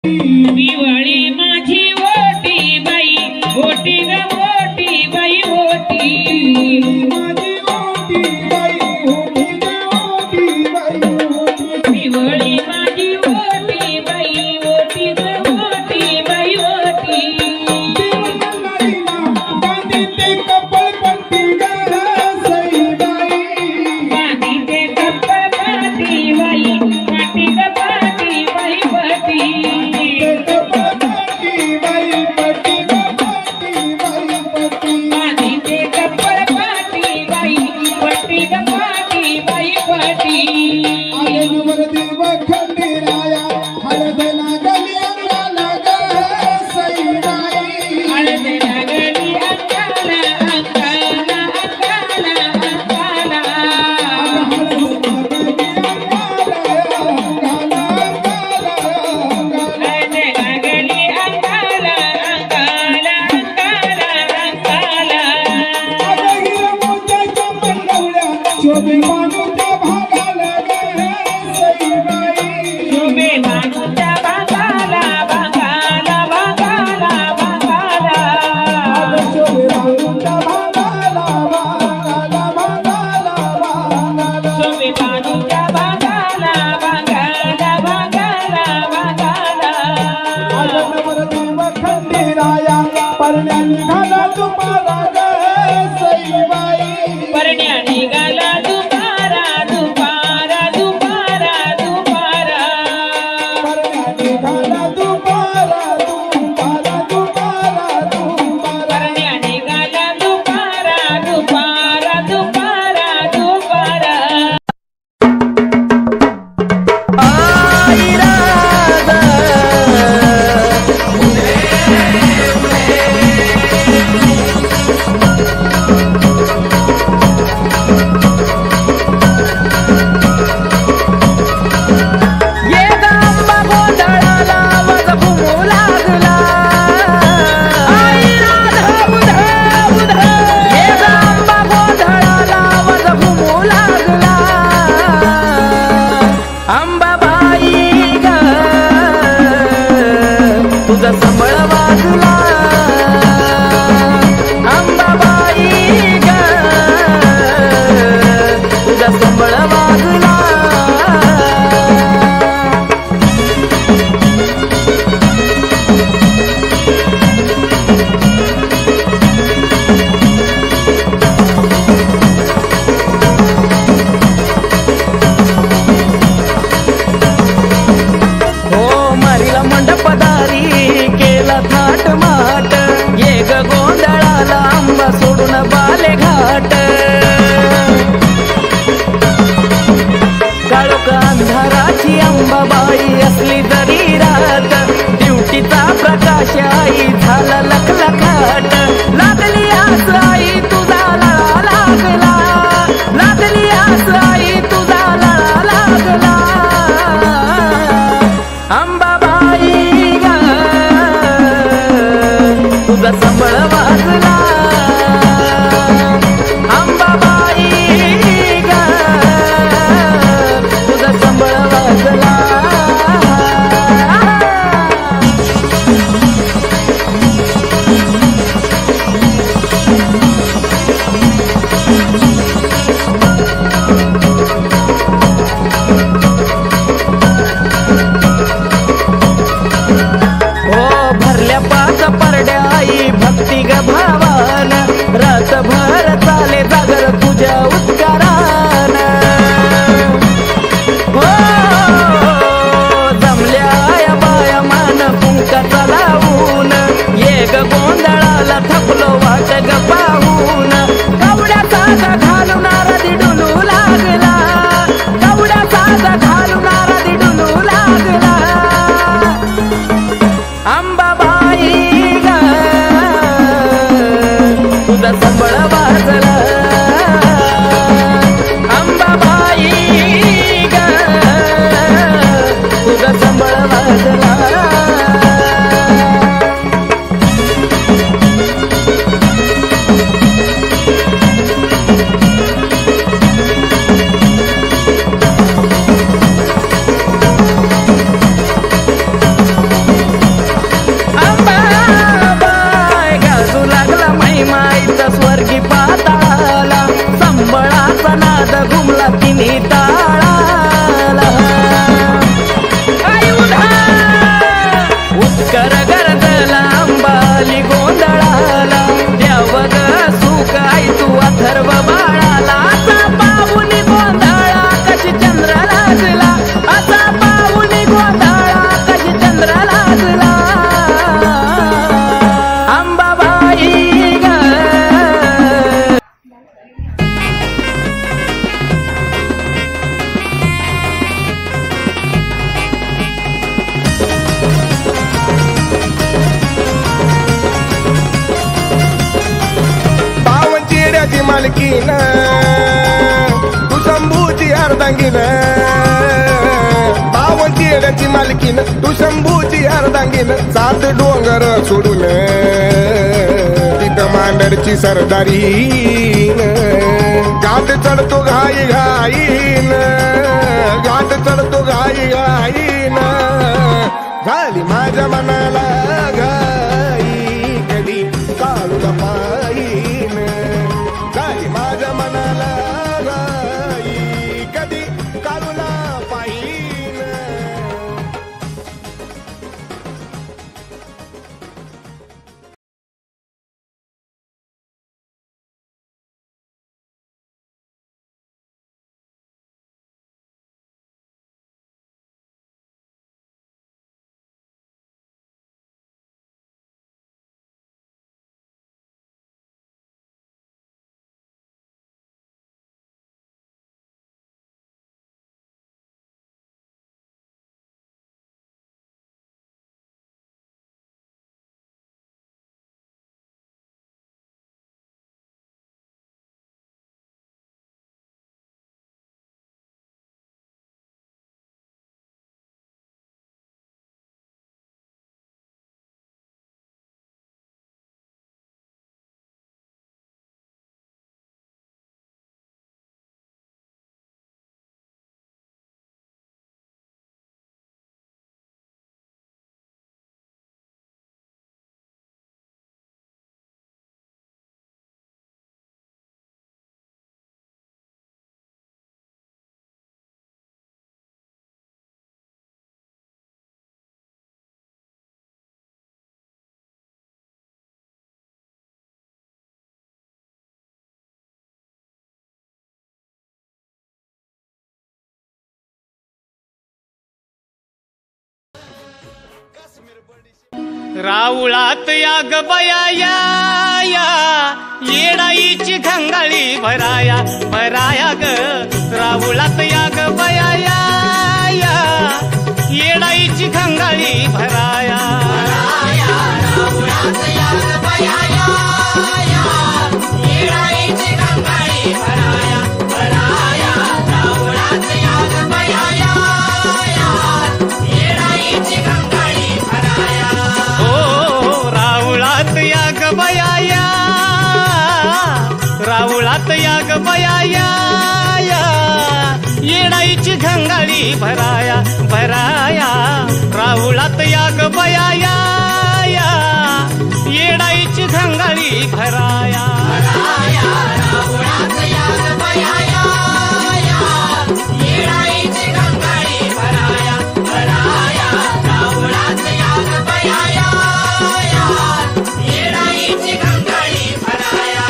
दिवाळी माझी ओटी बाई ओटी ग ओटी बाई ओटी माझी ओटी बाई ओटी ग ओटी बाई ओटी दिवाळी माझी ओटी बाई ओटी ग ओटी बाई ओटी देवनारीला बांधीते कपळपट्टी ग सई बाई बांधीते कपळपट्टी बाई पाटी ग पाटी बाई पाटी कपळपट्टी बाई पट्टी ग पट्टी बाई पट्टी बांधीते कपळपट्टी बाई पाटी ग पाटी बाई पाटी आगनवर देव खंडेराया हळद लागली अंगाला ग सई बाई हळद लागली अंगाला अंगाला अंगाला अंगाला परण्या निघाला दुपारा दुपारा दुपारा दुपारा परण्या निघाला दुपारा दुपारा दुपारा दुपारा तुझा संबळ वाजला अंबाबाई ग तुझा संबळ वाजला हो मारीला मंडपदारी केला थाट माट ये ग गोंधळाला आंबा सोडून बाले घाट काळोख अंधाराची अंबाबाई असली तरी रात ड्युटीचा प्रकाश आई झाला लखलखाट लागली आस आई तुझा लळा लागला लागली आस आई तुझा लळा लागला अंबाबाई ग तुझा संबळ वाजला अंबाबाई ग तुझा संबळ वाजला हो भरल्या पाच परड्या आई भक्ती ग भावान रातभर चाले जागर तुझ्या उत्कारान हो मालकीन तू शंभूची अर्धांगीन बावनची येड्याची मालकीन तू शंभूची अर्धांगीन सात डोंगर सोडून तिथं मांडरची सरदारीन घाट चढतो घाई घाईन घाट चढतो घाई घाईन झाली माझ्या मनाला घाई कधी काळूला पाहीन झाली माझ्या मनाला घाई कधी काळूला पाहीन राऊळात या ग बया या येडाईची घंगाळी भराया भराया ग राऊळात या ग बया या येडाईची घंगाळी भराया राऊळात या ग बया येडाईची घंगाळी भराया भराया राऊळात या ग बया येडाईची घंगाळी भराया राऊळात या ग बया राऊळात या ग बया येडाईची घंगाळी भराया भराया राऊळात या ग बया येडाईची घंगाळी भराया राऊळात या ग बया येडाईची घंगाळी भराया भराया राऊळात या ग बया येडाईची घंगाळी भराया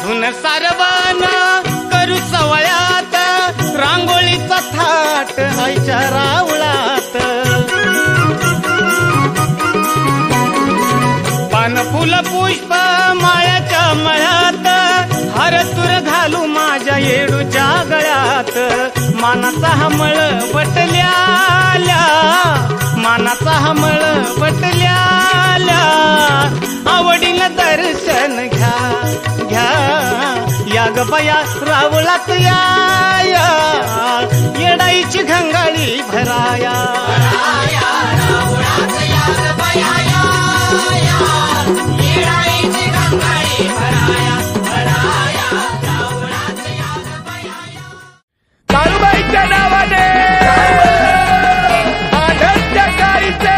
धुन सारवण करू सवळ्यात रांगोळीचा थाट आईच्या राऊळात पान फुल पुष्प माळ्याच्या मळ्यात हरतुर घालू माझ्या येडूच्या गळ्यात मानाचा हमळ वटल्याल्या मानाचा हमळ वटल्याल्या आवडीनं दर्शन घ्या घ्या या ग बया राऊळात या येडाईची घंगाळी भराया राऊळात या ग बया येडाईची घंगाळी भराया भराया राऊळात या ग बया काळूबाईच्या नावाने आनंद गाईचे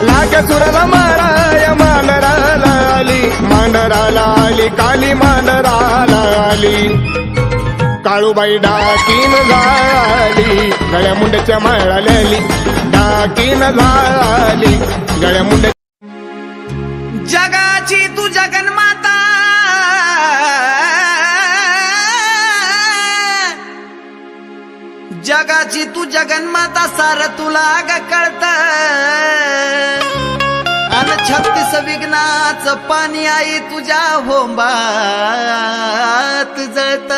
लाग सुराला माराया मांडराला आली काली मांडराला आली काळूबाई डाकीन झाली गळ्या मुंड्याच्या माळालेली डाकीन झाली गळ्या मुंड्या जगाची तू जगन्माता जगाची तू जगन्माता सार तुला ग कळत अन 36 विघ्नाचं पाणी आई तुझ्या होंबात जळत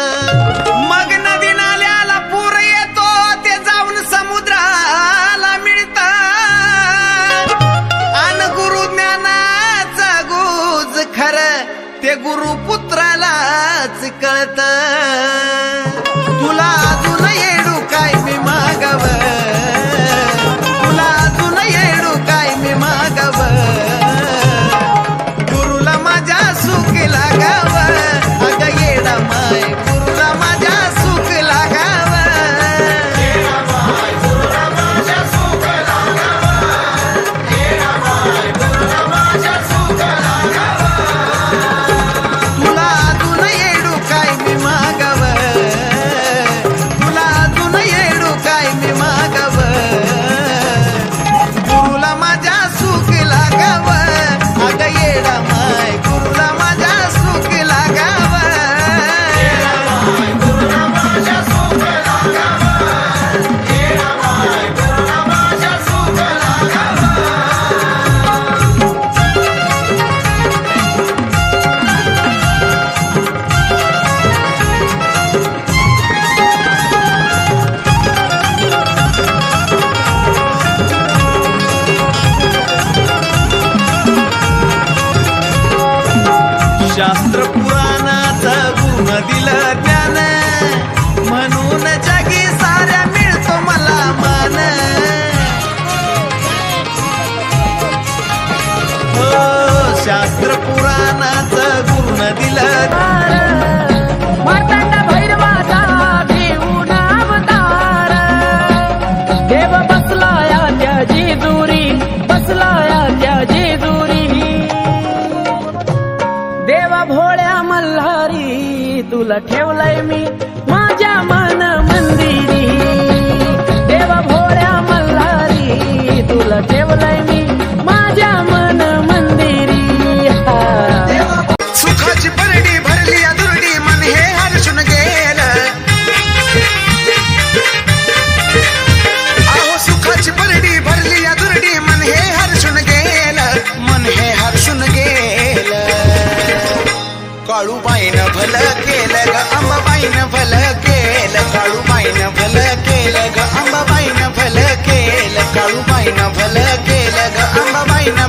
मग नदी नाल्याला पूर येतो ते जाऊन समुद्राला मिळत अन गुरु ज्ञानाचा गुज खर ते गुरुपुत्रालाच कळत तुला अजून येडू काय मी मागव तुला अजून येडू काय मी मागव गुरुला माझ्या सुख लागाव अग येडा माय गुरुला माझ्या सुख लागाव तुला अजून येडू काय मी मागव तुला अजून येडू काय मी मागव गुरुला माझ्या सुख लागाव अग येडा माय गुरुला माझ्या सुख लागाव शास्त्र पुराणाचं गुण दिलं ज्ञान म्हणून जगी साऱ्या मिळतो मला मान हो शास्त्र पुराणाचं गुण दिलं मार्तंड भैरवाचा घेऊन अवतार देव बसलाया त्या जेजुरी बसलाया त्या जेजुरी देवा भोळ्या मल्हारी तुला ठेवलंय मी माझ्या मन मंदिरी देवा भोळ्या मल्हारी तुला ठेवलंय मी माझ्या मन मंदिरी सुखाची परडी भरली दुर्डी मन हे हर्षून गेलं अहो सुखाची परडी भरली दुर्डी मन हे हर्षून गेलं मन हे हर्षून गेलं काळूबाईनं भलं केलं ग अंबाबाईनं भलं केलं काळूबाईनं भलं केलं ग अंबाबाईनं भलं केलं काळूबाईनं भलं केलं ग अंबाबाईनं